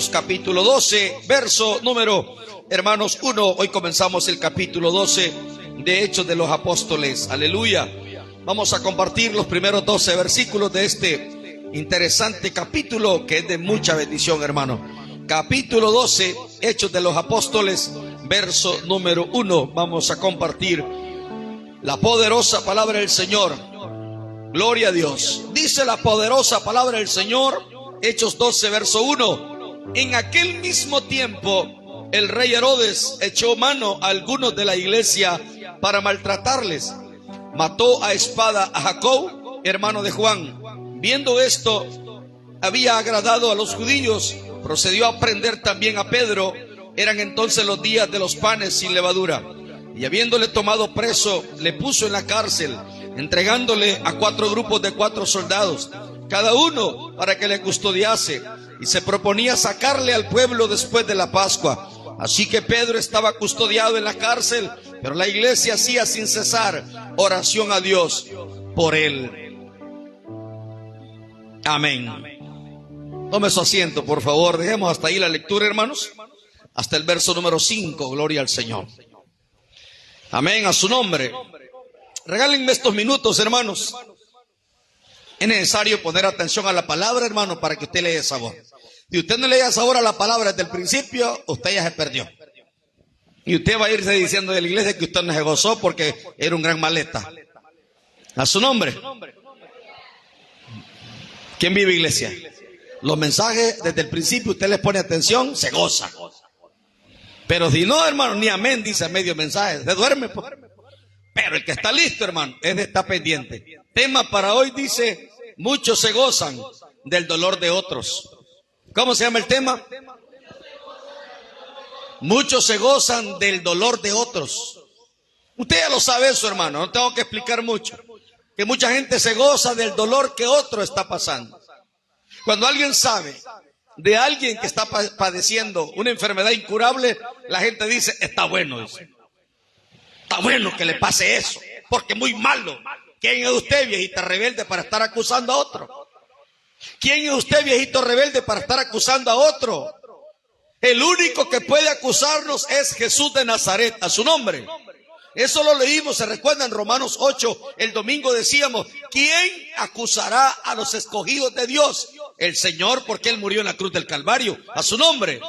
Hechos capítulo 12, verso número, hermanos, 1. Hoy comenzamos el capítulo 12 de Hechos de los Apóstoles. Aleluya. Vamos a compartir los primeros 12 versículos de este interesante capítulo que es de mucha bendición, hermano. Capítulo 12, Hechos de los Apóstoles, verso número 1. Vamos a compartir la poderosa palabra del Señor. Gloria a Dios. Dice la poderosa palabra del Señor, Hechos 12, verso 1. En aquel mismo tiempo, el rey Herodes echó mano a algunos de la iglesia para maltratarles. Mató a espada a Jacob, hermano de Juan. Viendo esto, había agradado a los judíos, procedió a prender también a Pedro. Eran entonces los días de los panes sin levadura. Y habiéndole tomado preso, le puso en la cárcel, entregándole a 4 grupos de 4 soldados, cada uno para que le custodiase, y se proponía sacarle al pueblo después de la Pascua. Así que Pedro estaba custodiado en la cárcel, pero la iglesia hacía sin cesar oración a Dios por él. Amén. Tome su asiento, por favor. Dejemos hasta ahí la lectura, hermanos, hasta el verso número 5. Gloria al Señor. Amén, a su nombre. Regálenme estos minutos, hermanos. Es necesario poner atención a la palabra, hermano, para que usted le dé sabor. Si usted no le da sabor a la palabra desde el principio, usted ya se perdió. Y usted va a irse diciendo de la iglesia que usted no se gozó porque era un gran maleta. A su nombre. ¿Quién vive, iglesia? Los mensajes desde el principio usted les pone atención, se goza. Pero si no, hermano, ni amén dice a medio mensaje, se duerme, pues. Pero el que está listo, hermano, es de estar pendiente. Tema para hoy dice: muchos se gozan del dolor de otros. ¿Cómo se llama el tema? Muchos se gozan del dolor de otros. Usted ya lo sabe eso, hermano, no tengo que explicar mucho. Que mucha gente se goza del dolor que otro está pasando. Cuando alguien sabe de alguien que está padeciendo una enfermedad incurable, la gente dice: está bueno, dice. Está bueno que le pase eso, porque muy malo. ¿Quién es usted, viejita rebelde, para estar acusando a otro? ¿Quién es usted, viejito rebelde, para estar acusando a otro? El único que puede acusarnos es Jesús de Nazaret, a su nombre. Eso lo leímos, se recuerda en Romanos 8, el domingo decíamos: ¿quién acusará a los escogidos de Dios? El Señor, porque Él murió en la cruz del Calvario, a su nombre.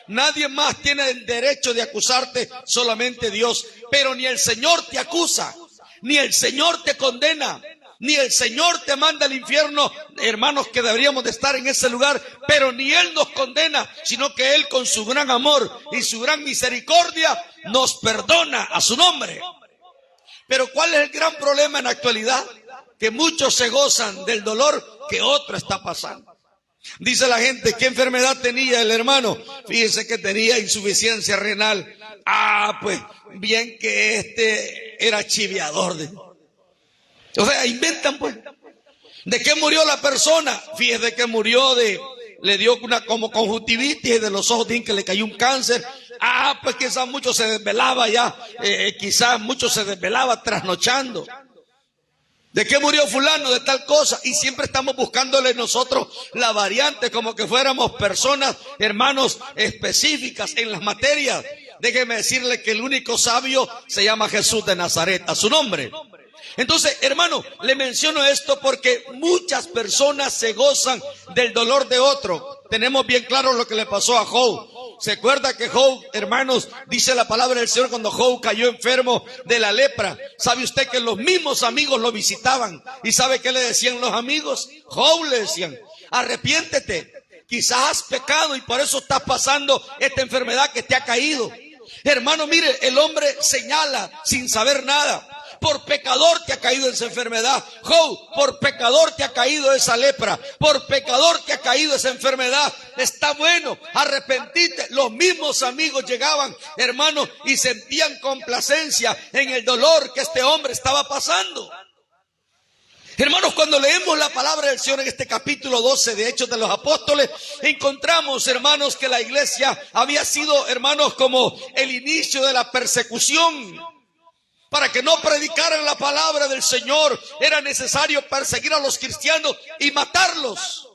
Nadie más tiene el derecho de acusarte, solamente Dios. Pero ni el Señor te acusa, ni el Señor te condena, ni el Señor te manda al infierno, hermanos, que deberíamos de estar en ese lugar. Pero ni Él nos condena, sino que Él, con su gran amor y su gran misericordia, nos perdona, a su nombre. Pero ¿cuál es el gran problema en la actualidad? Que muchos se gozan del dolor que otro está pasando. Dice la gente: ¿qué enfermedad tenía el hermano? Fíjese que tenía insuficiencia renal. Pues bien que este era chiviador. O sea, inventan, pues. ¿De qué murió la persona? Fíjese que murió le dio una como conjuntivitis de los ojos, dicen que le cayó un cáncer. Pues quizás mucho se desvelaba ya, quizás mucho se desvelaba trasnochando. ¿De qué murió fulano? De tal cosa. Y siempre estamos buscándole nosotros la variante, como que fuéramos personas, hermanos, específicas en las materias. Déjeme decirle que el único sabio se llama Jesús de Nazaret, a su nombre. Entonces, hermano, le menciono esto porque muchas personas se gozan del dolor de otro. Tenemos bien claro lo que le pasó a Job. ¿Se acuerda que Job, hermanos, dice la palabra del Señor, cuando Job cayó enfermo de la lepra? ¿Sabe usted que los mismos amigos lo visitaban? ¿Y sabe qué le decían los amigos? Job, le decían: arrepiéntete, quizás has pecado y por eso estás pasando esta enfermedad que te ha caído. Hermano, mire, el hombre señala sin saber nada. Por pecador te ha caído esa enfermedad. Job, por pecador te ha caído esa lepra. Por pecador te ha caído esa enfermedad. Está bueno, arrepentite. Los mismos amigos llegaban, hermanos, y sentían complacencia en el dolor que este hombre estaba pasando. Hermanos, cuando leemos la palabra del Señor en este capítulo 12 de Hechos de los Apóstoles, encontramos, hermanos, que la iglesia había sido, hermanos, como el inicio de la persecución. Para que no predicaran la palabra del Señor, era necesario perseguir a los cristianos y matarlos.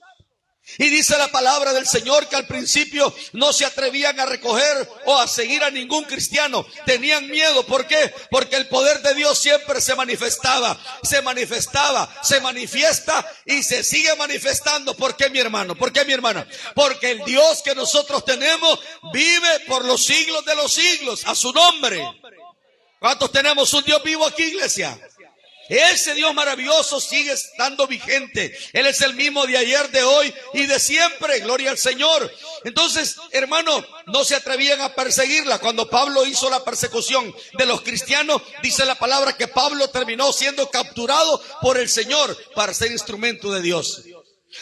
Y dice la palabra del Señor que al principio no se atrevían a recoger o a seguir a ningún cristiano. Tenían miedo. ¿Por qué? Porque el poder de Dios siempre se manifiesta y se sigue manifestando. ¿Por qué, mi hermano? ¿Por qué, mi hermana? Porque el Dios que nosotros tenemos vive por los siglos de los siglos. A su nombre. ¿Cuántos tenemos un Dios vivo aquí, iglesia? Ese Dios maravilloso sigue estando vigente. Él es el mismo de ayer, de hoy y de siempre. Gloria al Señor. Entonces, hermano, no se atrevían a perseguirla. Cuando Pablo hizo la persecución de los cristianos, dice la palabra que Pablo terminó siendo capturado por el Señor para ser instrumento de Dios.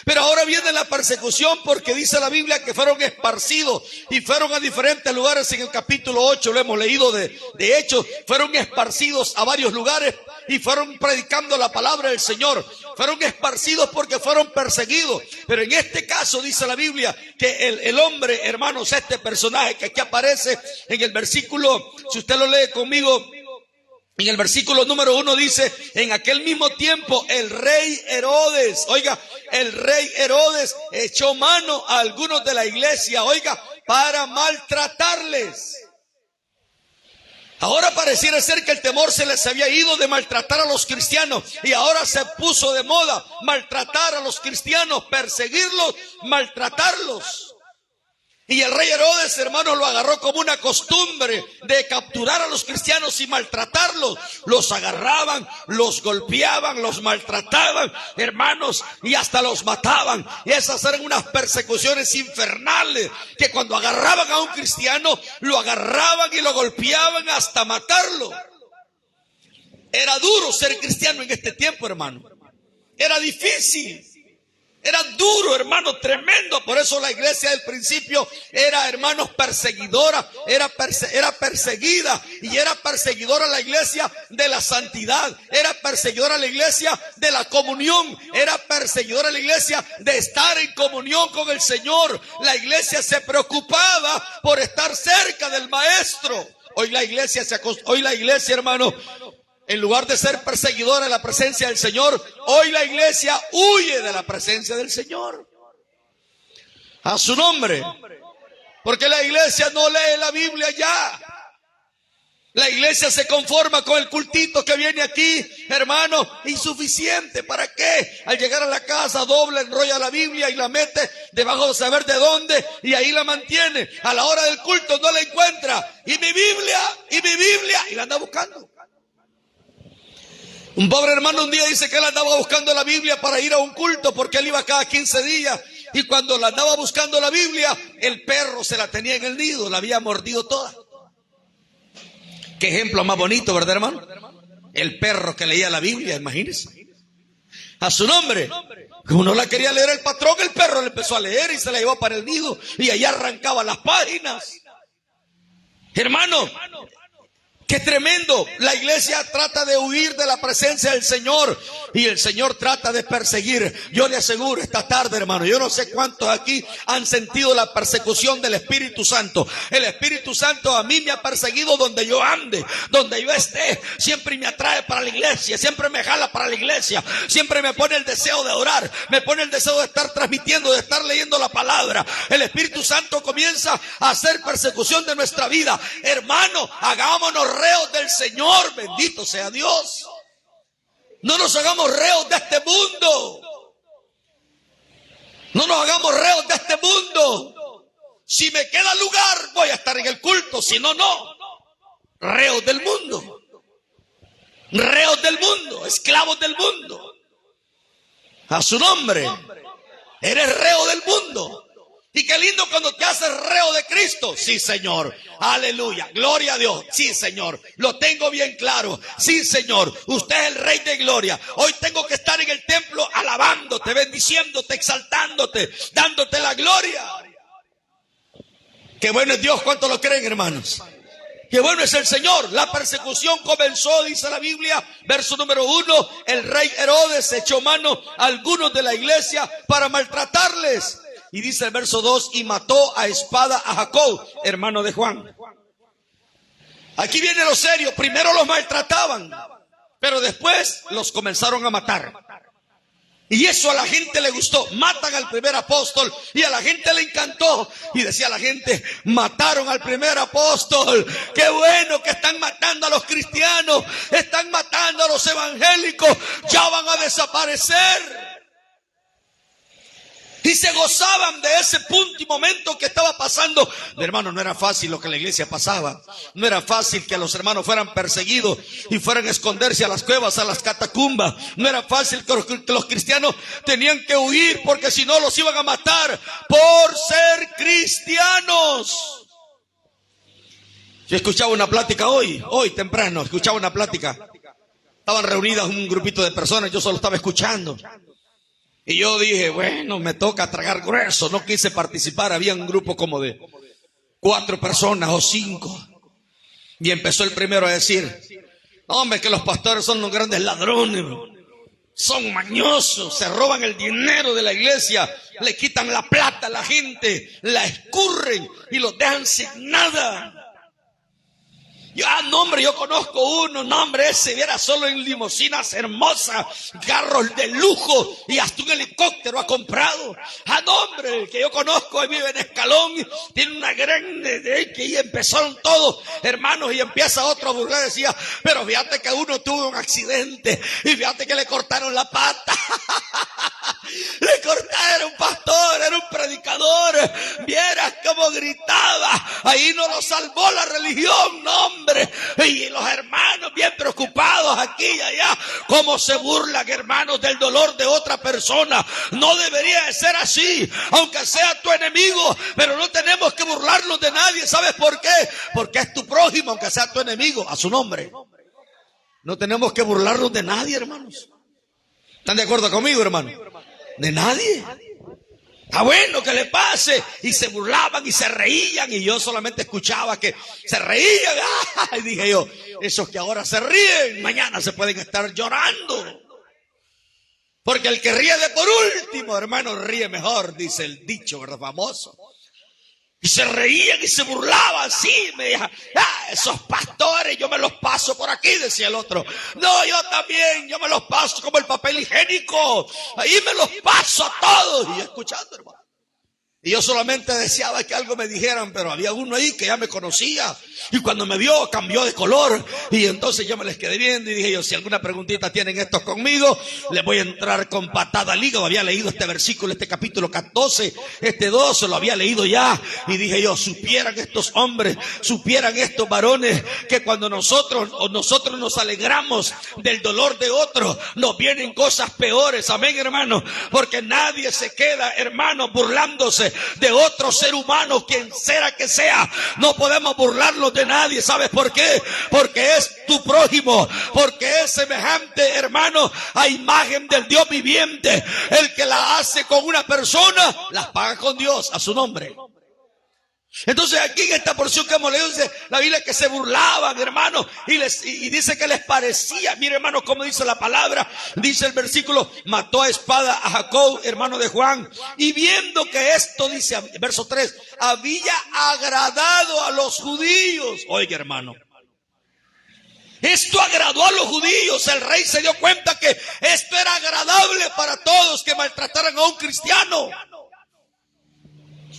Pero ahora viene la persecución, porque dice la Biblia que fueron esparcidos y fueron a diferentes lugares. En el capítulo 8 lo hemos leído de Hechos. Fueron esparcidos a varios lugares y fueron predicando la palabra del Señor. Fueron esparcidos porque fueron perseguidos. Pero en este caso dice la Biblia que el hombre, hermanos, este personaje que aquí aparece en el versículo, si usted lo lee conmigo, en el versículo número 1 dice: en aquel mismo tiempo el rey Herodes, oiga, el rey Herodes echó mano a algunos de la iglesia, oiga, para maltratarles. Ahora pareciera ser que el temor se les había ido de maltratar a los cristianos, y ahora se puso de moda maltratar a los cristianos, perseguirlos, maltratarlos. Y el rey Herodes, hermanos, lo agarró como una costumbre de capturar a los cristianos y maltratarlos. Los agarraban, los golpeaban, los maltrataban, hermanos, y hasta los mataban. Y esas eran unas persecuciones infernales, que cuando agarraban a un cristiano, lo agarraban y lo golpeaban hasta matarlo. Era duro ser cristiano en este tiempo, hermano. Era difícil. Era duro, hermano, tremendo. Por eso la iglesia del principio era, hermanos, perseguidora, era perseguida, y era perseguidora la iglesia de la santidad, era perseguidora la iglesia de la comunión, era perseguidora la iglesia de estar en comunión con el Señor. La iglesia se preocupaba por estar cerca del Maestro. Hoy la iglesia, hermano, en lugar de ser perseguidora de la presencia del Señor, hoy la iglesia huye de la presencia del Señor. A su nombre. Porque la iglesia no lee la Biblia ya. La iglesia se conforma con el cultito que viene aquí, hermano, insuficiente. ¿Para qué? Al llegar a la casa dobla, enrolla la Biblia y la mete debajo de saber de dónde, y ahí la mantiene. A la hora del culto no la encuentra. Y mi Biblia, y la anda buscando. Un pobre hermano un día dice que él andaba buscando la Biblia para ir a un culto, porque él iba cada 15 días. Y cuando la andaba buscando la Biblia, el perro se la tenía en el nido, la había mordido toda. Qué ejemplo más bonito, ¿verdad, hermano? El perro que leía la Biblia, imagínense. A su nombre. Como no la quería leer el patrón, el perro le empezó a leer y se la llevó para el nido. Y allá arrancaba las páginas. Hermano, qué tremendo. La iglesia trata de huir de la presencia del Señor, y el Señor trata de perseguir. Yo le aseguro esta tarde, hermano, yo no sé cuántos aquí han sentido la persecución del Espíritu Santo. El Espíritu Santo a mí me ha perseguido donde yo ande, donde yo esté. Siempre me atrae para la iglesia, siempre me jala para la iglesia, siempre me pone el deseo de orar, me pone el deseo de estar transmitiendo, de estar leyendo la palabra. El Espíritu Santo comienza a hacer persecución de nuestra vida. Hermano, hagámonos reos del Señor, bendito sea Dios. No nos hagamos reos de este mundo. No nos hagamos reos de este mundo. Si me queda lugar, voy a estar en el culto. Si no, no. Reos del mundo. Reos del mundo. Esclavos del mundo. A su nombre. Eres reo del mundo. Y qué lindo cuando te haces reo de Cristo. Sí, Señor. Aleluya. Gloria a Dios. Sí, Señor. Lo tengo bien claro. Sí, Señor. Usted es el Rey de Gloria. Hoy tengo que estar en el templo alabándote, bendiciéndote, exaltándote, dándote la gloria. Qué bueno es Dios. ¿Cuánto lo creen, hermanos? Qué bueno es el Señor. La persecución comenzó, dice la Biblia, verso número 1. El rey Herodes echó mano a algunos de la iglesia para maltratarles. Y dice el verso 2, y mató a espada a Jacob, hermano de Juan. Aquí viene lo serio. Primero los maltrataban, pero después los comenzaron a matar. Y eso a la gente le gustó. Matan al primer apóstol y a la gente le encantó. Y decía la gente, mataron al primer apóstol. Qué bueno que están matando a los cristianos, están matando a los evangélicos, ya van a desaparecer. Y se gozaban de ese punto y momento que estaba pasando. Mi hermano, no era fácil lo que la iglesia pasaba. No era fácil que los hermanos fueran perseguidos y fueran a esconderse a las cuevas, a las catacumbas. No era fácil que los cristianos tenían que huir porque si no los iban a matar por ser cristianos. Yo escuchaba una plática hoy temprano, escuchaba una plática. Estaban reunidas un grupito de personas, yo solo estaba escuchando. Y yo dije, bueno, me toca tragar grueso. No quise participar. Había un grupo como de 4 personas o 5. Y empezó el primero a decir, no, hombre, que los pastores son unos grandes ladrones, bro. Son mañosos, se roban el dinero de la iglesia, le quitan la plata a la gente, la escurren y los dejan sin nada. No, hombre, yo conozco uno, no, hombre, ese viera solo en limusinas hermosas, carros de lujo y hasta un helicóptero ha comprado. No, hombre, el que yo conozco vive en Escalón, tiene una grande, que ahí empezaron todos, hermanos, y empieza otro a burlar, decía, pero fíjate que uno tuvo un accidente y fíjate que le cortaron la pata. Le cortaron, era un pastor, era un predicador, vieras cómo gritaba, ahí no lo salvó la religión, no, hombre. Y los hermanos bien preocupados aquí y allá, cómo se burlan, hermanos, del dolor de otra persona. No debería de ser así, aunque sea tu enemigo, pero no tenemos que burlarnos de nadie. ¿Sabes por qué? Porque es tu prójimo, aunque sea tu enemigo, a su nombre. No tenemos que burlarnos de nadie, hermanos. ¿Están de acuerdo conmigo, hermano? De nadie. Está bueno que le pase. Y se burlaban y se reían y yo solamente escuchaba que se reían. Y dije yo, esos que ahora se ríen, mañana se pueden estar llorando. Porque el que ríe de por último, hermano, ríe mejor, dice el dicho, ¿verdad? Famoso. Y se reían y se burlaban, sí, me decían, esos pastores, yo me los paso por aquí, decía el otro. No, yo también, yo me los paso como el papel higiénico, ahí me los paso a todos. Y yo escuchando, hermano. Y yo solamente deseaba que algo me dijeran, pero había uno ahí que ya me conocía. Y cuando me vio, cambió de color. Y entonces yo me les quedé viendo y dije yo, si alguna preguntita tienen estos conmigo, les voy a entrar con patada al hígado. Había leído este versículo, este capítulo 14, este 12, lo había leído ya. Y dije yo, supieran estos hombres, supieran estos varones, que cuando nosotros nos alegramos del dolor de otros, nos vienen cosas peores. Amén, hermano. Porque nadie se queda, hermano, burlándose de otro ser humano, quien sea que sea. No podemos burlarnos de nadie. ¿Sabes por qué? Porque es tu prójimo, porque es semejante, hermano, a imagen del Dios viviente. El que la hace con una persona, las paga con Dios, a su nombre. Entonces aquí en esta porción que hemos leído dice la Biblia que se burlaban, hermanos, y dice que les parecía, mire, hermano, como dice la palabra, dice el versículo, mató a espada a Jacob, hermano de Juan, y viendo que esto, dice verso 3, había agradado a los judíos. Oiga, hermano, esto agradó a los judíos. El rey se dio cuenta que esto era agradable para todos, que maltrataran a un cristiano.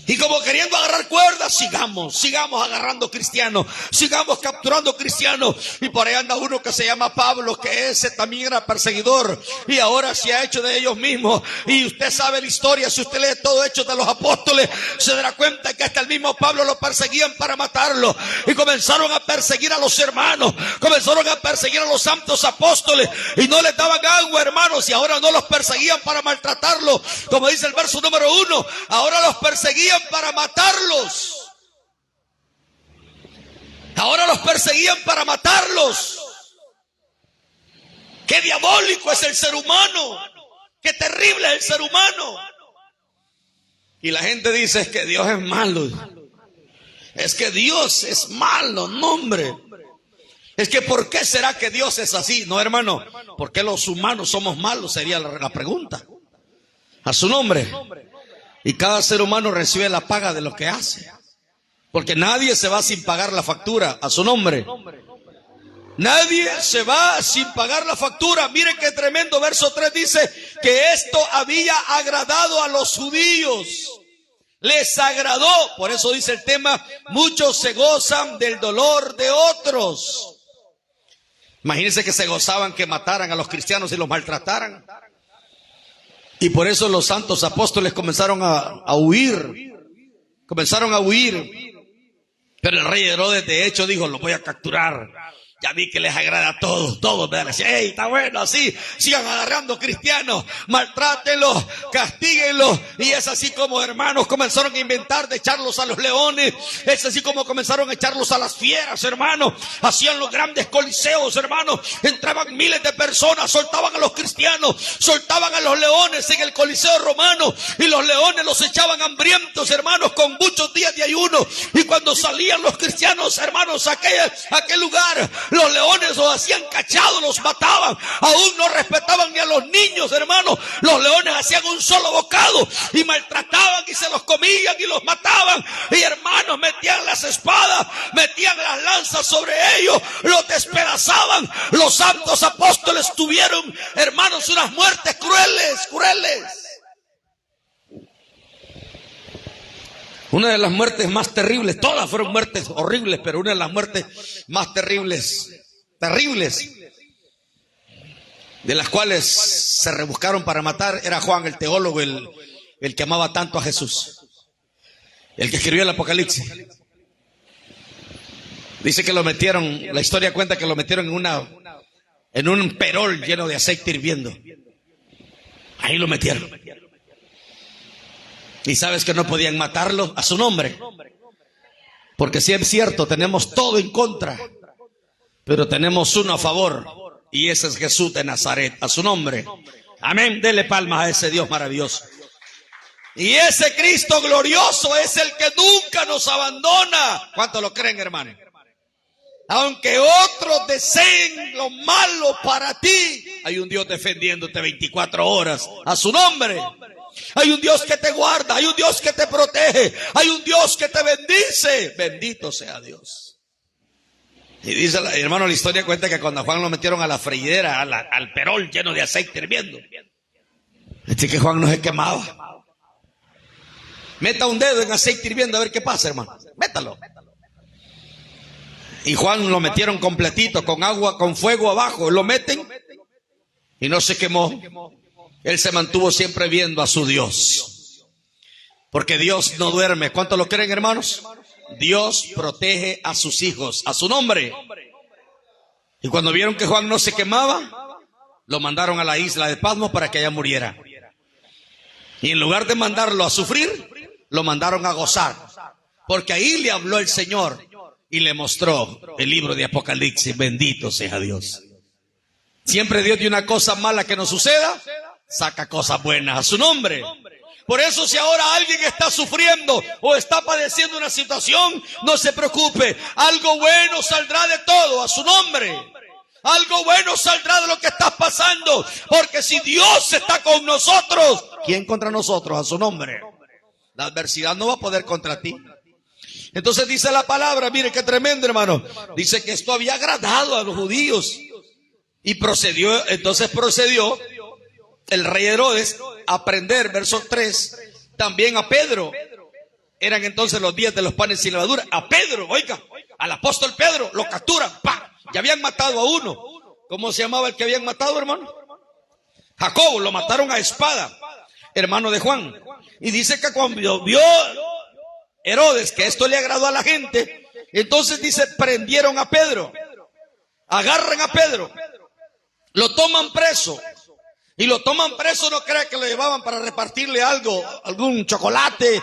Y como queriendo agarrar cuerdas, sigamos agarrando cristianos, sigamos capturando cristianos. Y por ahí anda uno que se llama Pablo, que ese también era perseguidor y ahora se ha hecho de ellos mismos. Y usted sabe la historia, si usted lee todo Hechos de los Apóstoles, se dará cuenta que hasta el mismo Pablo lo perseguían para matarlo. Y comenzaron a perseguir a los hermanos, comenzaron a perseguir a los santos apóstoles y no les daban agua, hermanos, y ahora no los perseguían para maltratarlos. Como dice el verso número 1, ahora los perseguían para matarlos. Ahora los perseguían para matarlos. Qué diabólico es el ser humano. Qué terrible es el ser humano. Y la gente dice, es que Dios es malo. Es que Dios es malo, no, hombre. Es que ¿por qué será que Dios es así? No, hermano, ¿por qué los humanos somos malos? Sería la pregunta. A su nombre. Y cada ser humano recibe la paga de lo que hace. Porque nadie se va sin pagar la factura, a su nombre. Nadie se va sin pagar la factura. Miren qué tremendo. Verso 3 dice que esto había agradado a los judíos. Les agradó. Por eso dice el tema, muchos se gozan del dolor de otros. Imagínense que se gozaban que mataran a los cristianos y los maltrataran. Y por eso los santos apóstoles comenzaron a huir. Comenzaron a huir. Pero el rey Herodes de hecho dijo, los voy a capturar. Ya vi que les agrada a todos, me decían, hey, está bueno, así, sigan agarrando cristianos, maltrátenlos, castíguenlos. Y es así como, hermanos, comenzaron a inventar de echarlos a los leones. Es así como comenzaron a echarlos a las fieras, hermanos. Hacían los grandes coliseos, hermanos. Entraban miles de personas, soltaban a los cristianos, soltaban a los leones en el coliseo romano. Y los leones los echaban hambrientos, hermanos, con muchos días de ayuno. Y cuando salían los cristianos, hermanos, a aquel lugar, los leones los hacían cachados, los mataban. Aún no respetaban ni a los niños, hermanos. Los leones hacían un solo bocado y maltrataban y se los comían y los mataban. Y hermanos, metían las espadas, metían las lanzas sobre ellos, los despedazaban. Los santos apóstoles tuvieron, hermanos, unas muertes crueles. Una de las muertes más terribles, todas fueron muertes horribles, pero una de las muertes más terribles, de las cuales se rebuscaron para matar, era Juan el teólogo, el que amaba tanto a Jesús, el que escribió el Apocalipsis. Dice que lo metieron, la historia cuenta que lo metieron en un perol lleno de aceite hirviendo. Ahí lo metieron. Y sabes que no podían matarlo a su nombre. Porque si es cierto, tenemos todo en contra, pero tenemos uno a favor. Y ese es Jesús de Nazaret, a su nombre. Amén, dele palmas a ese Dios maravilloso. Y ese Cristo glorioso es el que nunca nos abandona. ¿Cuántos lo creen, hermano? Aunque otros deseen lo malo para ti, hay un Dios defendiéndote 24 horas, a su nombre. Hay un Dios que te guarda, hay un Dios que te protege, hay un Dios que te bendice. Bendito sea Dios. Y dice, hermano, la historia cuenta que cuando a Juan lo metieron a la freidera, al perol lleno de aceite hirviendo, que Juan no se quemaba. Meta un dedo en aceite hirviendo a ver qué pasa, hermano. Métalo. Y Juan lo metieron completito, con agua, con fuego abajo. Lo meten y no se quemó. Él se mantuvo siempre viendo a su Dios. Porque Dios no duerme. ¿Cuántos lo creen, hermanos? Dios protege a sus hijos, a su nombre. Y cuando vieron que Juan no se quemaba, lo mandaron a la isla de Patmos para que allá muriera. Y en lugar de mandarlo a sufrir, lo mandaron a gozar. Porque ahí le habló el Señor y le mostró el libro de Apocalipsis. Bendito sea Dios. Siempre Dios de una cosa mala que nos suceda, saca cosas buenas a su nombre. Por eso si ahora alguien está sufriendo o está padeciendo una situación, no se preocupe. Algo bueno saldrá de todo a su nombre. Algo bueno saldrá de lo que estás pasando. Porque si Dios está con nosotros, ¿quién contra nosotros? A su nombre. La adversidad no va a poder contra ti. Entonces dice la palabra, mire qué tremendo, hermano. Dice que esto había agradado a los judíos. Y entonces procedió el rey Herodes a prender, verso 3, también a Pedro. Eran entonces los días de los panes sin levadura. A Pedro, oiga, al apóstol Pedro, lo capturan, ¡pam! Ya habían matado a uno. ¿Cómo se llamaba el que habían matado, hermano? Jacobo, lo mataron a espada, hermano de Juan. Y dice que cuando vio Herodes que esto le agradó a la gente, entonces dice, prendieron a Pedro, agarran a Pedro, lo toman preso. Y lo toman preso, no crea que lo llevaban para repartirle algo, algún chocolate,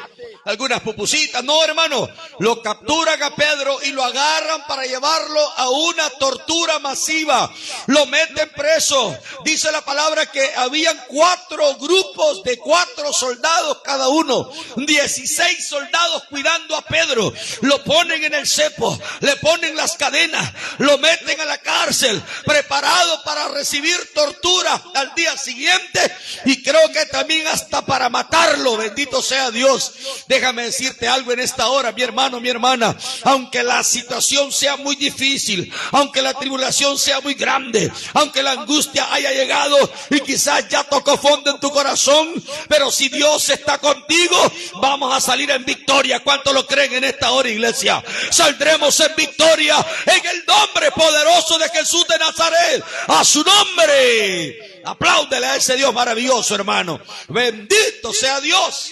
algunas pupusitas. No, hermano, lo capturan a Pedro y lo agarran para llevarlo a una tortura masiva. Lo meten preso. Dice la palabra que habían 4 grupos de 4 soldados cada uno. 16 soldados cuidando a Pedro. Lo ponen en el cepo, le ponen las cadenas, lo meten a la cárcel, preparado para recibir tortura al día siguiente, y creo que también hasta para matarlo. Bendito sea Dios. Déjame decirte algo en esta hora, mi hermano, mi hermana. Aunque la situación sea muy difícil, aunque la tribulación sea muy grande, aunque la angustia haya llegado y quizás ya tocó fondo en tu corazón, pero si Dios está contigo, vamos a salir en victoria. ¿Cuántos lo creen en esta hora, iglesia? Saldremos en victoria en el nombre poderoso de Jesús de Nazaret. A su nombre. Apláudele a ese Dios maravilloso, hermano. Bendito sea Dios.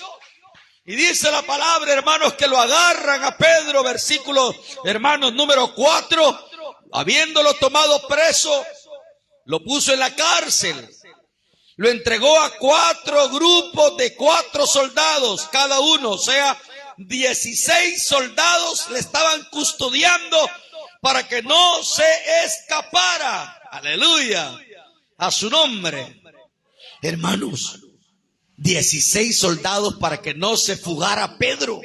Y dice la palabra, hermanos, que lo agarran a Pedro, versículo, hermanos, número 4. Habiéndolo tomado preso, lo puso en la cárcel. Lo entregó a 4 grupos de 4 soldados, cada uno, o sea, 16 soldados le estaban custodiando para que no se escapara. Aleluya. A su nombre. Hermanos, 16 soldados para que no se fugara Pedro.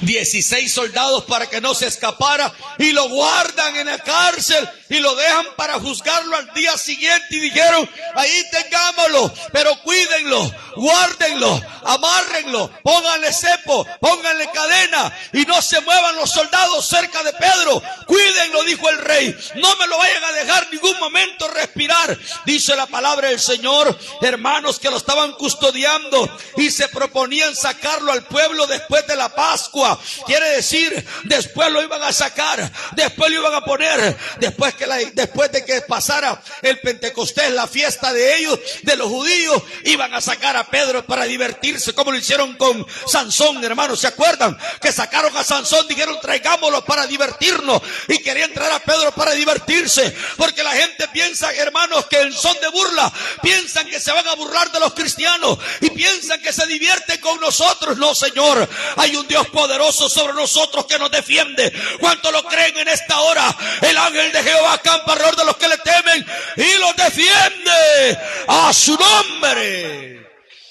16 soldados para que no se escapara, y lo guardan en la cárcel y lo dejan para juzgarlo al día siguiente. Y dijeron: ahí tengámoslo, pero cuídenlo, guárdenlo, amárrenlo, pónganle cepo, pónganle cadena y no se muevan los soldados cerca de Pedro. Cuídenlo, dijo el rey, no me lo vayan a dejar ningún momento respirar. Dice la palabra del Señor, hermanos, que lo estaban custodiando y se proponían sacarlo al pueblo después de la Pascua. Quiere decir, después lo iban a sacar, después lo iban a poner, después de que pasara el Pentecostés, la fiesta de ellos, de los judíos, iban a sacar a Pedro para divertirse, como lo hicieron con Sansón, hermanos. ¿Se acuerdan? Que sacaron a Sansón, dijeron: traigámoslo para divertirnos, y querían traer a Pedro para divertirse, porque la gente piensa, hermanos, que en son de burla, piensan que se van a burlar de los cristianos y piensan que se divierten con nosotros. No, Señor, hay un Dios poderoso sobre nosotros que nos defiende. ¿Cuánto lo creen en esta hora? El ángel de Jehová acampa alrededor de los que le temen y los defiende. A su nombre.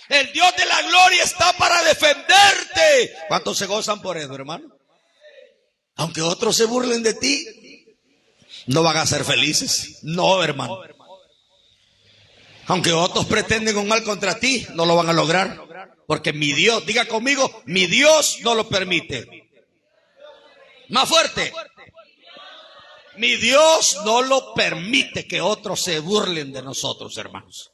El Dios de la gloria está para defenderte. ¿Cuántos se gozan por eso, hermano? Aunque otros se burlen de ti, no van a ser felices. No, hermano. Aunque otros pretenden un mal contra ti, no lo van a lograr. Porque mi Dios, diga conmigo, mi Dios no lo permite. Más fuerte. Mi Dios no lo permite que otros se burlen de nosotros, hermanos.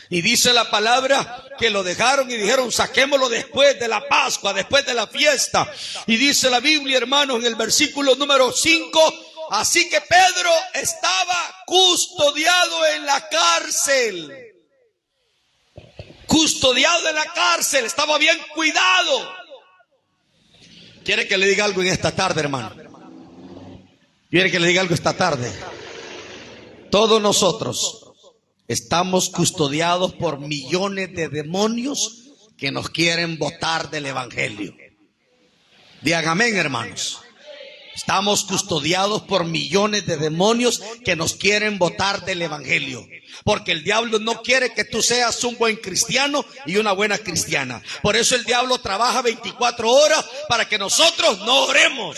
Y dice la palabra que lo dejaron y dijeron: saquémoslo después de la Pascua, después de la fiesta. Y dice la Biblia, hermanos, en el versículo número 5, así que Pedro estaba custodiado en la cárcel. Custodiado en la cárcel, estaba bien cuidado. ¿Quiere que le diga algo en esta tarde, hermano? ¿Quiere que le diga algo esta tarde? Todos nosotros estamos custodiados por millones de demonios que nos quieren botar del evangelio. Digan amén, hermanos. Estamos custodiados por millones de demonios que nos quieren botar del evangelio. Porque el diablo no quiere que tú seas un buen cristiano y una buena cristiana. Por eso el diablo trabaja 24 horas para que nosotros no oremos.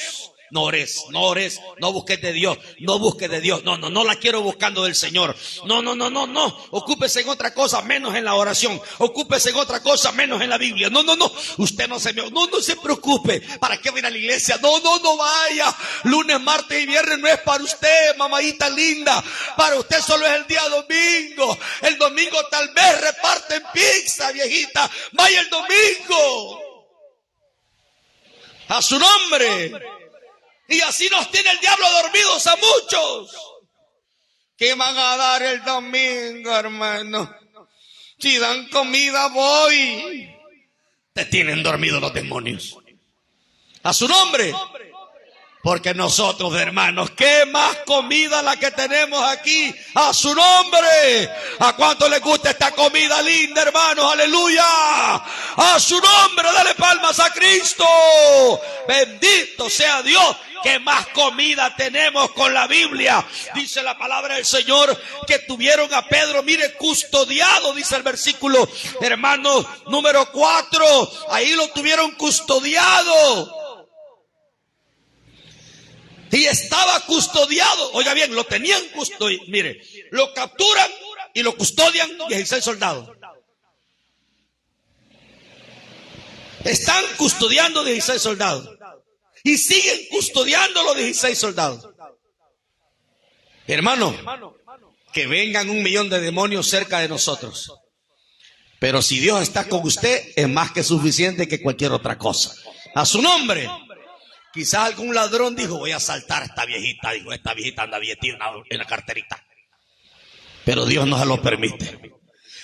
No ores, no busques de Dios, no busques de Dios. No la quiero buscando del Señor. No. Ocúpese en otra cosa menos en la oración. Ocúpese en otra cosa menos en la Biblia. No. Usted no se preocupe. ¿Para qué va a ir a la iglesia? No vaya. Lunes, martes y viernes no es para usted, mamadita linda. Para usted solo es el día domingo. El domingo tal vez reparten pizza, viejita. Vaya el domingo. A su nombre. Y así nos tiene el diablo dormidos a muchos. ¿Qué van a dar el domingo, hermano? Si dan comida, voy. Te tienen dormidos los demonios. A su nombre. Porque nosotros, hermanos, ¿qué más comida la que tenemos aquí? A su nombre. ¿A cuánto les gusta esta comida linda, hermanos? Aleluya. A su nombre, dale palmas a Cristo. Bendito sea Dios. ¿Qué más comida tenemos con la Biblia? Dice la palabra del Señor que tuvieron a Pedro, mire, custodiado, dice el versículo, hermano, número 4. Ahí lo tuvieron custodiado. Y estaba custodiado. Oiga bien, lo tenían custodiado. Mire, lo capturan y lo custodian 16 soldados. Están custodiando 16 soldados. Y siguen custodiando los 16 soldados. Hermano, que vengan 1.000.000 de demonios cerca de nosotros. Pero si Dios está con usted, es más que suficiente que cualquier otra cosa. A su nombre. Quizás algún ladrón dijo, voy a asaltar a esta viejita. Dijo, esta viejita anda metida en la carterita. Pero Dios no se lo permite.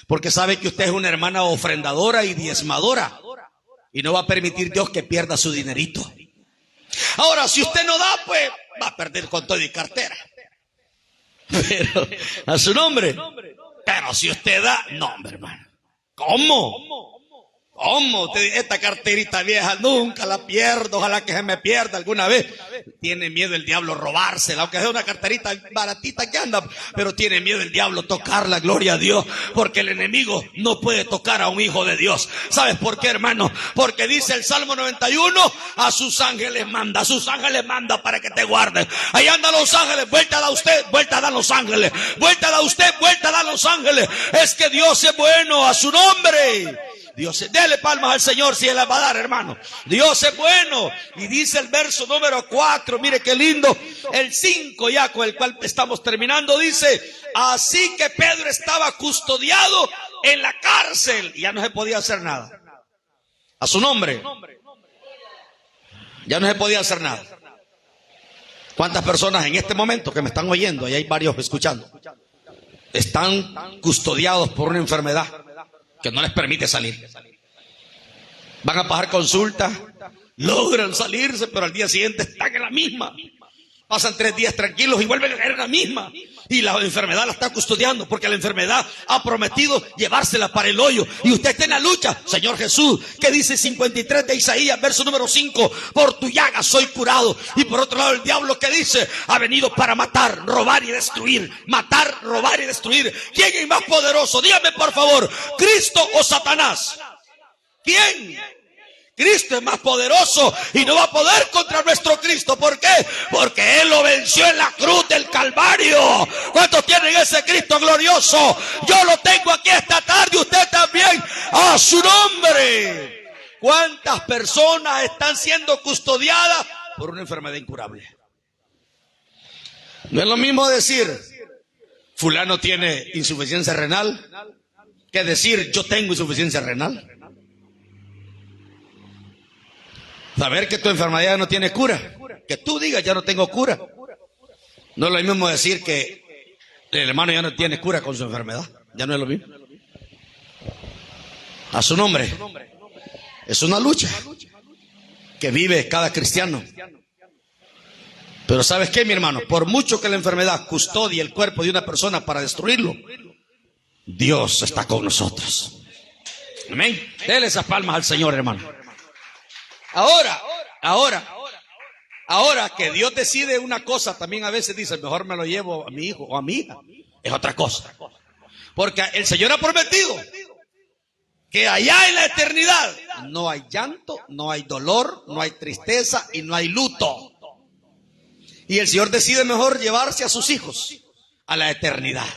Porque sabe que usted es una hermana ofrendadora y diezmadora. Y no va a permitir Dios que pierda su dinerito. Ahora, si usted no da, pues va a perder con todo y cartera. Pero, a su nombre. Pero si usted da, no, hombre, hermano. ¿Cómo? ¿Cómo? Esta carterita vieja nunca la pierdo, ojalá que se me pierda alguna vez. Tiene miedo el diablo robársela, aunque sea una carterita baratita que anda, pero tiene miedo el diablo tocarla, gloria a Dios, porque el enemigo no puede tocar a un hijo de Dios. ¿Sabes por qué, hermano? Porque dice el Salmo 91, a sus ángeles manda para que te guarden. Ahí andan los ángeles, vuelta da usted, vuelta dan los ángeles, vuelta da usted, vuelta dan los ángeles. Es que Dios es bueno, a su nombre. Dios, dele palmas al Señor si Él la va a dar, hermano. Dios es bueno. Y dice el verso número 4, mire qué lindo. El 5 ya con el cual estamos terminando, dice, así que Pedro estaba custodiado en la cárcel. Y ya no se podía hacer nada. A su nombre. Ya no se podía hacer nada. ¿Cuántas personas en este momento que me están oyendo, y hay varios escuchando, están custodiados por una enfermedad que no les permite salir? Van a pasar consulta, logran salirse, pero al día siguiente están en la misma. Pasan 3 días tranquilos y vuelven a caer en la misma. Y la enfermedad la está custodiando, porque la enfermedad ha prometido llevársela para el hoyo. Y usted está en la lucha. Señor Jesús, que dice 53 de Isaías, verso número 5, por tu llaga soy curado. Y por otro lado el diablo que dice, ha venido para matar, robar y destruir. Matar, robar y destruir. ¿Quién es más poderoso? Dígame por favor, ¿Cristo o Satanás? ¿Quién? Cristo es más poderoso y no va a poder contra nuestro Cristo. ¿Por qué? Porque Él lo venció en la cruz del Calvario. ¿Cuántos tienen ese Cristo glorioso? Yo lo tengo aquí esta tarde, usted también. ¡A su nombre! ¿Cuántas personas están siendo custodiadas por una enfermedad incurable? No es lo mismo decir, fulano tiene insuficiencia renal, que decir, yo tengo insuficiencia renal. Saber que tu enfermedad ya no tiene cura. Que tú digas, ya no tengo cura. No es lo mismo decir que el hermano ya no tiene cura con su enfermedad. Ya no es lo mismo. A su nombre. Es una lucha que vive cada cristiano. Pero ¿sabes qué, mi hermano? Por mucho que la enfermedad custodie el cuerpo de una persona para destruirlo, Dios está con nosotros. Amén. Dele esas palmas al Señor, hermano. Ahora que Dios decide una cosa, también a veces dice, mejor me lo llevo a mi hijo o a mi hija. Es otra cosa. Porque el Señor ha prometido que allá en la eternidad no hay llanto, no hay dolor, no hay tristeza y no hay luto. Y el Señor decide mejor llevarse a sus hijos a la eternidad.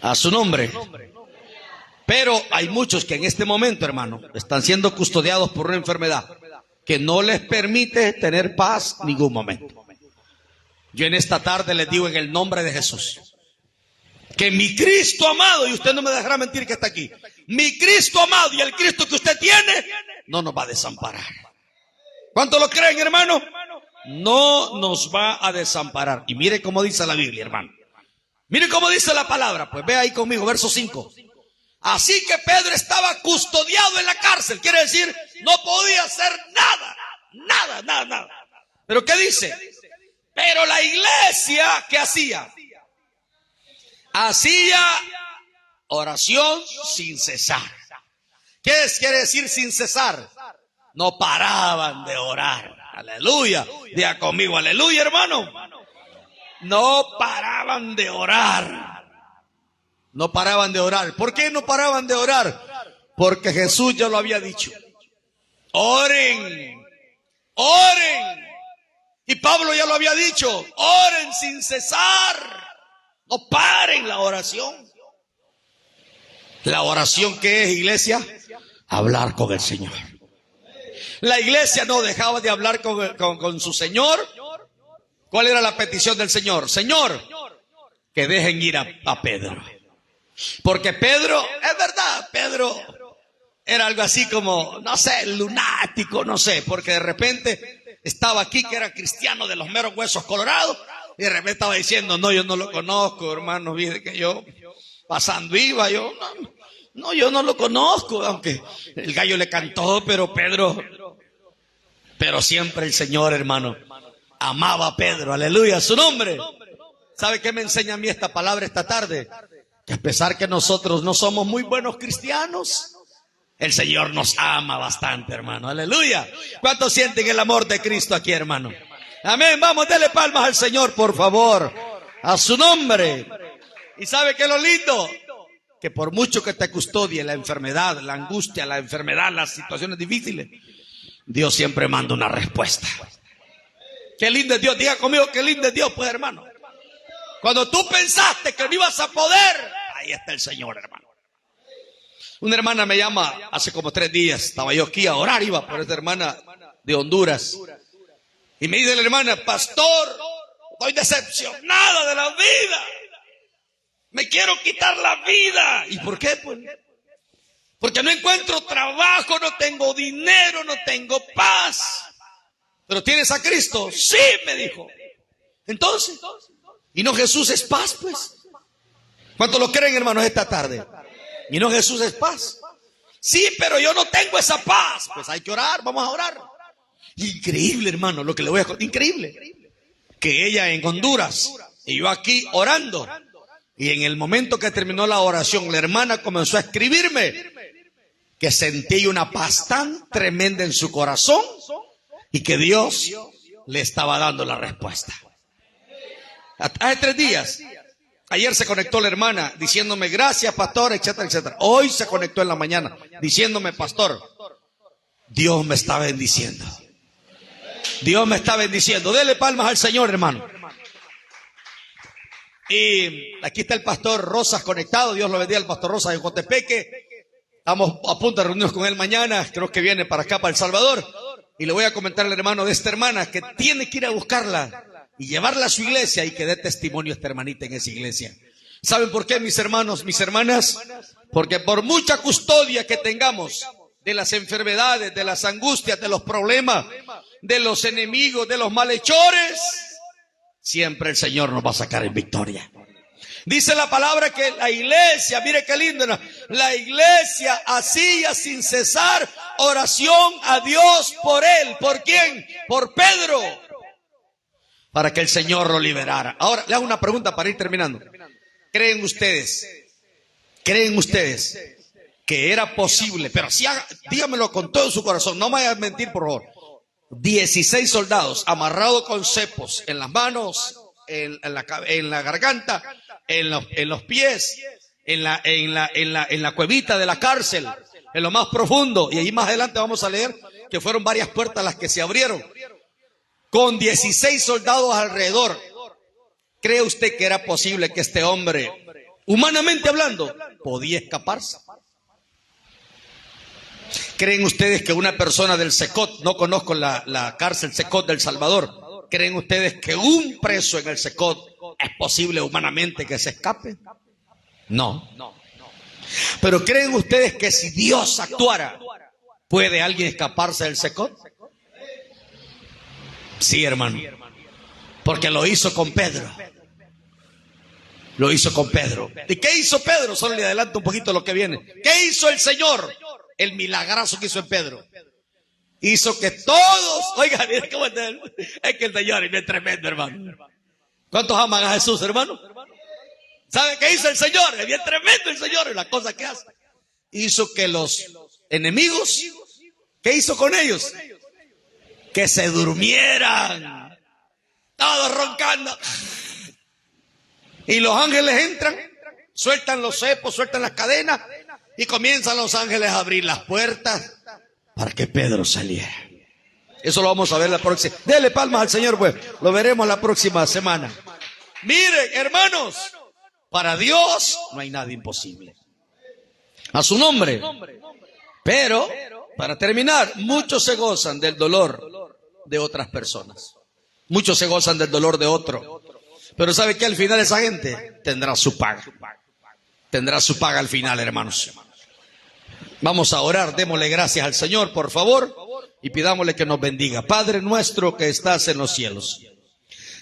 A su nombre. Pero hay muchos que en este momento, hermano, están siendo custodiados por una enfermedad que no les permite tener paz ningún momento. Yo en esta tarde les digo en el nombre de Jesús, que mi Cristo amado, y usted no me dejará mentir que está aquí, mi Cristo amado y el Cristo que usted tiene, no nos va a desamparar. ¿Cuántos lo creen, hermano? No nos va a desamparar. Y mire cómo dice la Biblia, hermano. Mire cómo dice la palabra. Pues ve ahí conmigo, verso 5. Así que Pedro estaba custodiado en la cárcel. Quiere decir, no podía hacer nada. ¿Pero qué dice? Pero la iglesia, ¿qué hacía? Hacía oración sin cesar. ¿Qué quiere decir sin cesar? No paraban de orar. Aleluya. Diga conmigo, aleluya, hermano. No paraban de orar. No paraban de orar. ¿Por qué no paraban de orar? Porque Jesús ya lo había dicho. Oren. Y Pablo ya lo había dicho. Oren sin cesar. No paren la oración. ¿La oración qué es, iglesia? hablar con el Señor. La iglesia no dejaba de hablar con su Señor. ¿Cuál era la petición del Señor? Señor, que dejen ir a Pedro. Porque Pedro, es verdad, Pedro era algo así como, no sé, lunático, no sé, porque de repente estaba aquí que era cristiano de los meros huesos colorados y de repente estaba diciendo, no, yo no lo conozco, hermano, viste que yo pasando iba, yo no lo conozco, aunque el gallo le cantó, pero siempre el Señor, hermano, amaba a Pedro, aleluya, su nombre. ¿Sabe qué me enseña a mí esta palabra esta tarde? Que a pesar que nosotros no somos muy buenos cristianos, el Señor nos ama bastante, hermano, aleluya. ¿Cuántos sienten el amor de Cristo aquí, hermano? Amén, vamos, dele palmas al Señor, por favor, a su nombre. ¿Y sabe qué es lo lindo? Que por mucho que te custodie la enfermedad, la angustia, la enfermedad, las situaciones difíciles, Dios siempre manda una respuesta. Qué lindo es Dios, diga conmigo, qué lindo es Dios, pues, hermano. Cuando tú pensaste que no ibas a poder, ahí está el Señor, hermano. Una hermana me llama hace como 3 días, estaba yo aquí a orar, iba por esta hermana de Honduras. Y me dice la hermana, pastor, estoy decepcionada de la vida. Me quiero quitar la vida. ¿Y por qué? Pues, porque no encuentro trabajo, no tengo dinero, no tengo paz. ¿Pero tienes a Cristo? Sí, me dijo. Entonces, ¿y no Jesús es paz, pues? ¿Cuántos lo creen, hermanos, esta tarde? ¿Y no Jesús es paz? Sí, pero yo no tengo esa paz. Pues hay que orar, vamos a orar. Increíble, hermano, lo que le voy a contar. Increíble. Que ella en Honduras y yo aquí orando. Y en el momento que terminó la oración, la hermana comenzó a escribirme que sentí una paz tan tremenda en su corazón y que Dios le estaba dando la respuesta. Hace 3 días, ayer se conectó la hermana diciéndome gracias, pastor, etcétera, etcétera. Hoy se conectó en la mañana diciéndome, pastor, Dios me está bendiciendo. Dios me está bendiciendo. Dele palmas al Señor, hermano. Y aquí está el pastor Rosas conectado. Dios lo bendiga al pastor Rosas de Cotepeque. Estamos a punto de reunirnos con él mañana. Creo que viene para acá, para El Salvador. Y le voy a comentar al hermano de esta hermana que tiene que ir a buscarla y llevarla a su iglesia y que dé testimonio esta hermanita en esa iglesia. ¿Saben por qué, mis hermanos, mis hermanas? Porque por mucha custodia que tengamos de las enfermedades, de las angustias, de los problemas, de los enemigos, de los malhechores, siempre el Señor nos va a sacar en victoria. Dice la palabra que la iglesia, mire qué lindo, la iglesia hacía sin cesar oración a Dios por él. ¿Por quién? Por Pedro. Para que el Señor lo liberara. Ahora le hago una pregunta para ir terminando. ¿Creen ustedes que era posible? Pero si dígamelo con todo su corazón, no me vaya a mentir, por favor. 16 soldados amarrados con cepos en las manos, en la garganta, en los pies, en la cuevita de la cárcel, en lo más profundo. Y ahí más adelante vamos a leer que fueron varias puertas las que se abrieron, con 16 soldados alrededor. ¿Cree usted que era posible que este hombre, humanamente hablando, podía escaparse? ¿Creen ustedes que una persona del Secot, no conozco la cárcel Secot del Salvador, creen ustedes que un preso en el Secot es posible humanamente que se escape? No. Pero ¿creen ustedes que si Dios actuara, puede alguien escaparse del Secot? Sí, hermano. Porque lo hizo con Pedro. Lo hizo con Pedro. ¿Y qué hizo Pedro? Solo le adelanto un poquito lo que viene. ¿Qué hizo el Señor? El milagroso que hizo en Pedro. Hizo que todos, oiga, mire cómo es que el Señor es bien tremendo, hermano. ¿Cuántos aman a Jesús, hermano? ¿Sabe qué hizo el Señor? Es bien tremendo el Señor en la cosa que hace. Hizo que los enemigos, ¿qué hizo con ellos? Que se durmieran, todos roncando. Y los ángeles entran, sueltan los cepos, sueltan las cadenas y comienzan los ángeles a abrir las puertas para que Pedro saliera. Eso lo vamos a ver la próxima. Dele palmas al Señor, pues. Lo veremos la próxima semana. Miren, hermanos, para Dios no hay nada imposible. A su nombre. Pero, para terminar, muchos se gozan del dolor de otras personas. Muchos se gozan del dolor de otro. Pero ¿sabe qué? Al final esa gente tendrá su paga. Tendrá su paga al final, hermanos. Vamos a orar, démosle gracias al Señor, por favor, y pidámosle que nos bendiga. Padre nuestro que estás en los cielos.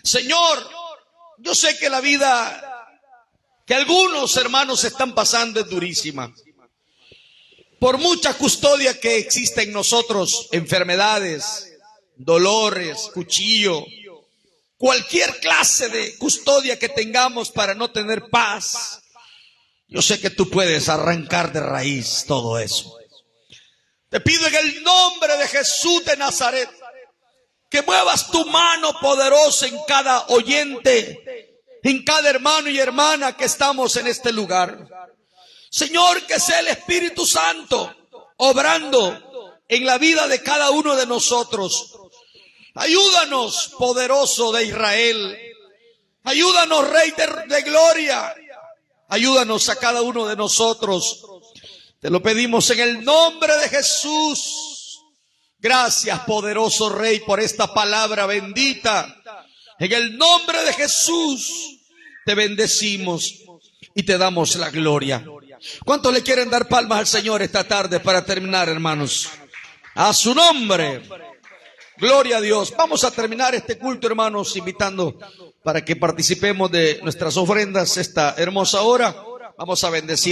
Señor, yo sé que la vida que algunos hermanos están pasando es durísima. Por mucha custodia que existe en nosotros, enfermedades, dolores, cuchillo, cualquier clase de custodia que tengamos para no tener paz, yo sé que tú puedes arrancar de raíz todo eso. Te pido en el nombre de Jesús de Nazaret que muevas tu mano poderosa en cada oyente, en cada hermano y hermana que estamos en este lugar. Señor, que sea el Espíritu Santo obrando en la vida de cada uno de nosotros. Ayúdanos, poderoso de Israel. Ayúdanos, Rey de gloria. Ayúdanos a cada uno de nosotros. Te lo pedimos en el nombre de Jesús. Gracias, poderoso Rey, por esta palabra bendita. En el nombre de Jesús te bendecimos y te damos la gloria. ¿Cuántos le quieren dar palmas al Señor esta tarde para terminar, hermanos? A su nombre. Gloria a Dios. Vamos a terminar este culto, hermanos, invitando para que participemos de nuestras ofrendas esta hermosa hora. Vamos a bendecir.